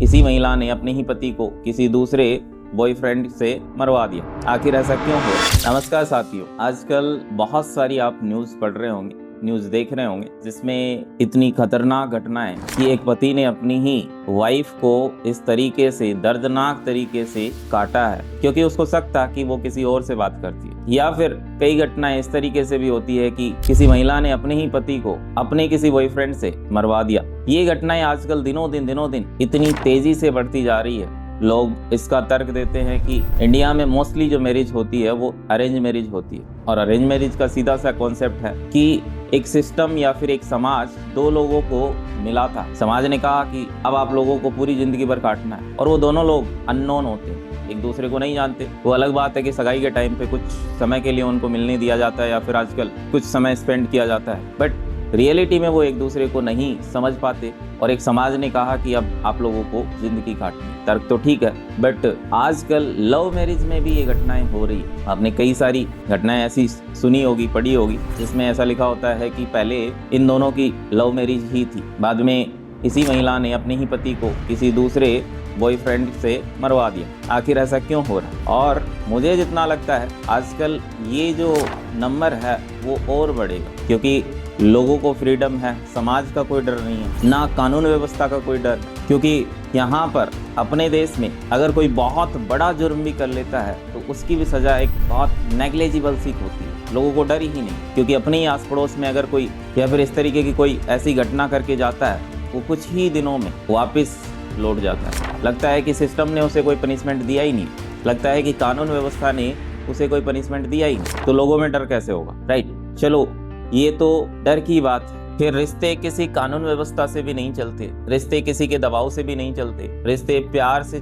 इसी महिला ने अपने ही पति को किसी दूसरे बॉयफ्रेंड से मरवा दिया। आखिर ऐसा क्यों हो? नमस्कार साथियों, आजकल बहुत सारी आप न्यूज़ पढ़ रहे होंगे, न्यूज़ देख रहे होंगे, जिसमें इतनी खतरनाक घटनाएं कि एक पति ने अपनी ही वाइफ को इस तरीके से, दर्दनाक तरीके से काटा है क्योंकि उसको शक था कि वो किसी और से बात करती है। या फिर कई घटनाएं इस तरीके से भी होती है कि किसी महिला ने अपने ही पति को अपने किसी बॉयफ्रेंड से मरवा दिया। ये घटनाएं आजकल दिनों दिन इतनी तेजी से बढ़ती जा रही है। लोग इसका तर्क देते हैं कि इंडिया में मोस्टली जो मैरिज होती है वो अरेंज मैरिज होती है, और अरेंज मैरिज का सीधा सा कॉन्सेप्ट है कि एक सिस्टम या फिर एक समाज दो लोगों को मिला था। समाज ने कहा कि अब आप लोगों को पूरी जिंदगी भर काटना है, और वो दोनों लोग अननोन होते हैं, एक दूसरे को नहीं जानते। वो अलग बात है कि सगाई के टाइम पे कुछ समय के लिए उनको मिलने दिया जाता है या फिर आजकल कुछ समय स्पेंड किया जाता है, बट रियलिटी में वो एक दूसरे को नहीं समझ पाते। और एक समाज ने कहा कि अब आप लोगों को जिंदगी काटनी। तर्क तो ठीक है, बट आजकल लव मैरिज में भी ये घटनाएं हो रही है। आपने कई सारी घटनाएं ऐसी सुनी होगी, पढ़ी होगी, जिसमें ऐसा लिखा होता है कि पहले इन दोनों की लव मैरिज ही थी, बाद में इसी महिला ने अपने ही पति को किसी दूसरे बॉयफ्रेंड से मरवा दिया। आखिर ऐसा क्यों हो रहा है? और मुझे जितना लगता है आजकल ये जो नंबर है वो और बढ़ेगा, क्योंकि लोगों को फ्रीडम है, समाज का कोई डर नहीं है, ना कानून व्यवस्था का कोई डर, क्योंकि यहाँ पर अपने देश में अगर कोई बहुत बड़ा जुर्म भी कर लेता है तो उसकी भी सज़ा एक बहुत नेग्लेजिबल सी होती है। लोगों को डर ही नहीं, क्योंकि अपने ही आस पड़ोस में अगर कोई या फिर इस तरीके की कोई ऐसी घटना करके जाता है वो कुछ ही दिनों में वापस लौट जाता है। लगता है कि सिस्टम ने उसे कोई पनिशमेंट दिया ही नहीं, लगता है कि कानून व्यवस्था ने उसे कोई पनिशमेंट दिया ही नहीं, तो लोगों में डर कैसे होगा? राइट, चलो ये तो डर की बात है। फिर रिश्ते किसी कानून व्यवस्था से भी नहीं चलते, रिश्ते किसी के दबाव से भी नहीं चलते, रिश्ते प्यार से